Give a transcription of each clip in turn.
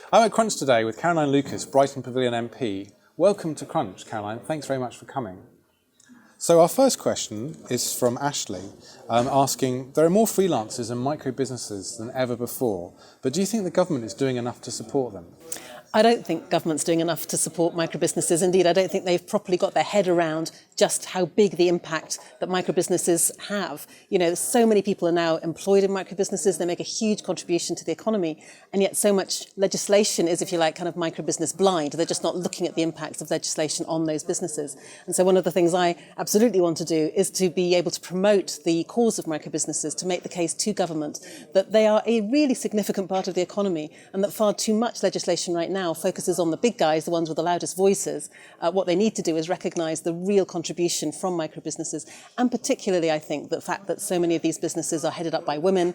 I'm at Crunch today with Caroline Lucas, Brighton Pavilion MP. Welcome to Crunch, Caroline. Thanks very much for coming. So our first question is from Ashley, asking, there are more freelancers and micro businesses than ever before, but do you think the government is doing enough to support them? I don't think government's doing enough to support micro businesses. Indeed, I don't think they've properly got their head around just how big the impact that micro businesses have. You know, so many people are now employed in micro businesses. They make a huge contribution to the economy. And yet so much legislation is, if you like, kind of micro business blind. They're just not looking at the impacts of legislation on those businesses. And so one of the things I absolutely want to do is to be able to promote the cause of micro businesses, to make the case to government that they are a really significant part of the economy and that far too much legislation right now focuses on the big guys, the ones with the loudest voices. What they need to do is recognise the real contribution from micro businesses, and particularly I think the fact that so many of these businesses are headed up by women,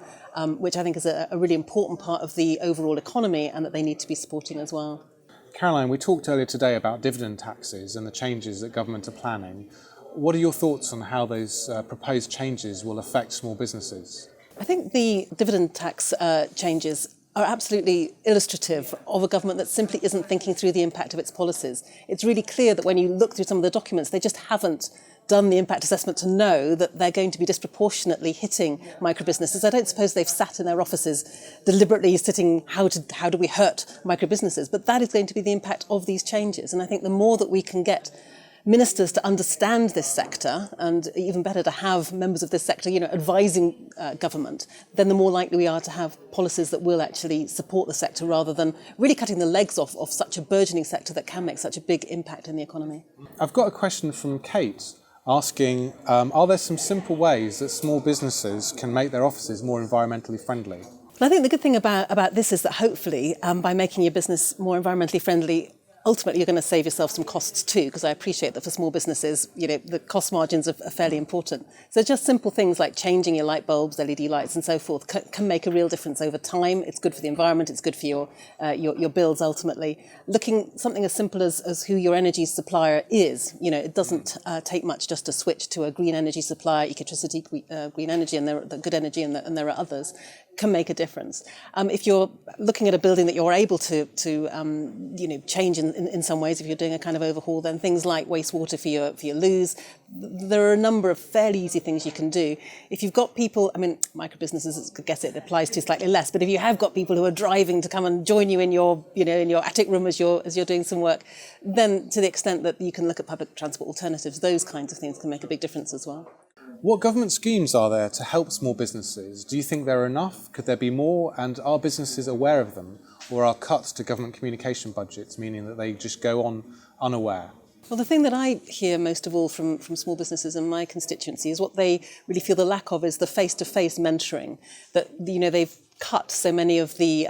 which I think is a really important part of the overall economy and that they need to be supporting as well. Caroline, we talked earlier today about dividend taxes and the changes that government are planning. What are your thoughts on how those proposed changes will affect small businesses? I think the dividend tax changes are absolutely illustrative of a government that simply isn't thinking through the impact of its policies. It's really clear that when you look through some of the documents, they just haven't done the impact assessment to know that they're going to be disproportionately hitting micro businesses. I don't suppose they've sat in their offices deliberately sitting, how do we hurt micro businesses? But that is going to be the impact of these changes. And I think the more that we can get ministers to understand this sector, and even better to have members of this sector, advising government, then the more likely we are to have policies that will actually support the sector rather than really cutting the legs off of such a burgeoning sector that can make such a big impact in the economy. I've got a question from Kate asking, are there some simple ways that small businesses can make their offices more environmentally friendly? Well, I think the good thing about this is that hopefully by making your business more environmentally friendly, ultimately, you're going to save yourself some costs too, because I appreciate that for small businesses, the cost margins are fairly important. So just simple things like changing your light bulbs, LED lights and so forth can make a real difference over time. It's good for the environment, it's good for your bills ultimately. Looking something as simple as who your energy supplier is, it doesn't take much just to switch to a green energy supplier, electricity, green energy, and the good energy, and there are others, can make a difference. If you're looking at a building that you're able to change in some ways, if you're doing a kind of overhaul, then things like wastewater for your loos, there are a number of fairly easy things you can do. If you've got people, micro businesses, I guess it applies to slightly less, but if you have got people who are driving to come and join you in your attic room as you're doing some work, then to the extent that you can look at public transport alternatives, those kinds of things can make a big difference as well. What government schemes are there to help small businesses? Do you think there are enough? Could there be more? And are businesses aware of them? Or are cuts to government communication budgets meaning that they just go on unaware? Well, the thing that I hear most of all from small businesses in my constituency is what they really feel the lack of is the face-to-face mentoring. That they've cut so many of the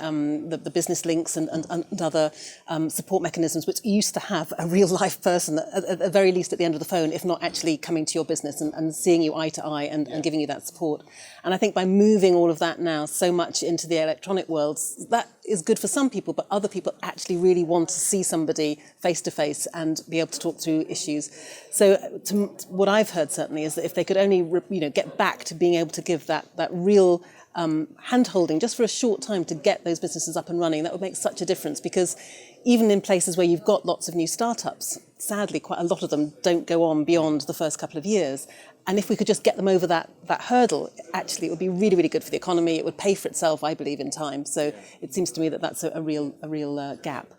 business links and other support mechanisms which used to have a real life person at the very least at the end of the phone, if not actually coming to your business and seeing you eye to eye and giving you that support. And I think by moving all of that now so much into the electronic world, that is good for some people, but other people actually really want to see somebody face to face and be able to talk through issues. So what I've heard certainly is that if they could only get back to being able to give that real hand-holding just for a short time to get those businesses up and running, that would make such a difference, because even in places where you've got lots of new startups, sadly quite a lot of them don't go on beyond the first couple of years. And if we could just get them over that hurdle, actually it would be really, really good for the economy. It would pay for itself, I believe, in time. So it seems to me that that's a real gap.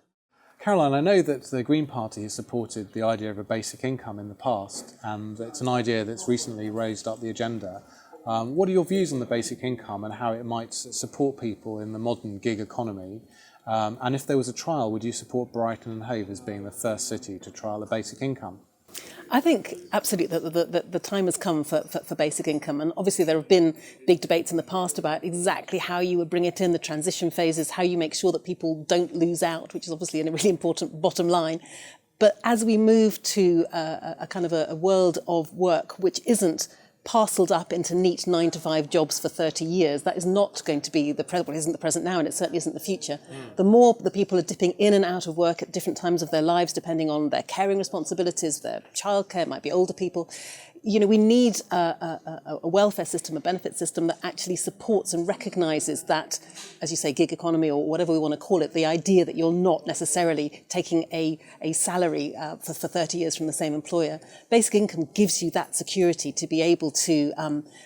Caroline, I know that the Green Party has supported the idea of a basic income in the past, and it's an idea that's recently raised up the agenda. What are your views on the basic income and how it might support people in the modern gig economy? And if there was a trial, would you support Brighton and Hove as being the first city to trial a basic income? I think absolutely that the time has come for basic income, and obviously there have been big debates in the past about exactly how you would bring it in, the transition phases, how you make sure that people don't lose out, which is obviously a really important bottom line. But as we move to a kind of a world of work which isn't parcelled up into neat 9-to-5 jobs for 30 years. That is not going to be the present, well, it isn't the present now, and it certainly isn't the future. The more the people are dipping in and out of work at different times of their lives, depending on their caring responsibilities, their childcare, it might be older people, we need a welfare system, a benefit system that actually supports and recognises that, as you say, gig economy or whatever we want to call it, the idea that you're not necessarily taking a salary for 30 years from the same employer. Basic income gives you that security to be able to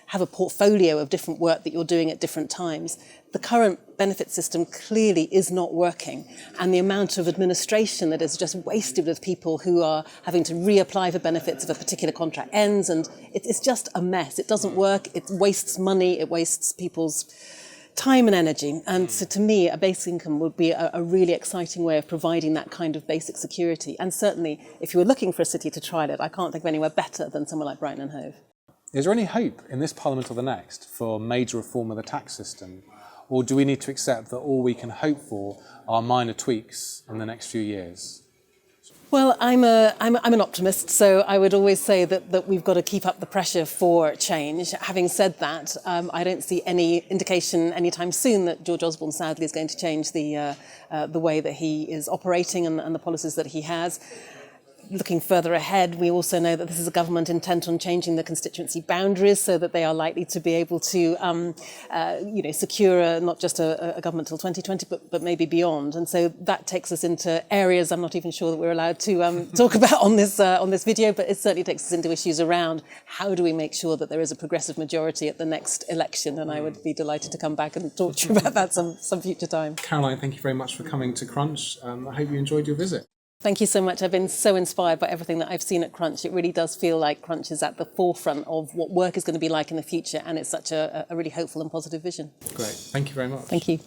have a portfolio of different work that you're doing at different times. The current benefit system clearly is not working, and the amount of administration that is just wasted with people who are having to reapply for benefits if a particular contract ends, and it's just a mess. It doesn't work, it wastes money, it wastes people's time and energy. And so to me, a basic income would be a really exciting way of providing that kind of basic security. And certainly, if you were looking for a city to trial it, I can't think of anywhere better than somewhere like Brighton and Hove. Is there any hope in this Parliament or the next for major reform of the tax system? Or do we need to accept that all we can hope for are minor tweaks in the next few years? Well, I'm an optimist, so I would always say that we've got to keep up the pressure for change. Having said that, I don't see any indication anytime soon that George Osborne sadly is going to change the way that he is operating and the policies that he has. Looking further ahead, we also know that this is a government intent on changing the constituency boundaries so that they are likely to be able to, secure not just a government till 2020, but maybe beyond. And so that takes us into areas I'm not even sure that we're allowed to talk about on this video, but it certainly takes us into issues around how do we make sure that there is a progressive majority at the next election. And I would be delighted to come back and talk to you about that some future time. Caroline, thank you very much for coming to Crunch. I hope you enjoyed your visit. Thank you so much. I've been so inspired by everything that I've seen at Crunch. It really does feel like Crunch is at the forefront of what work is going to be like in the future, and it's such a really hopeful and positive vision. Great. Thank you very much. Thank you.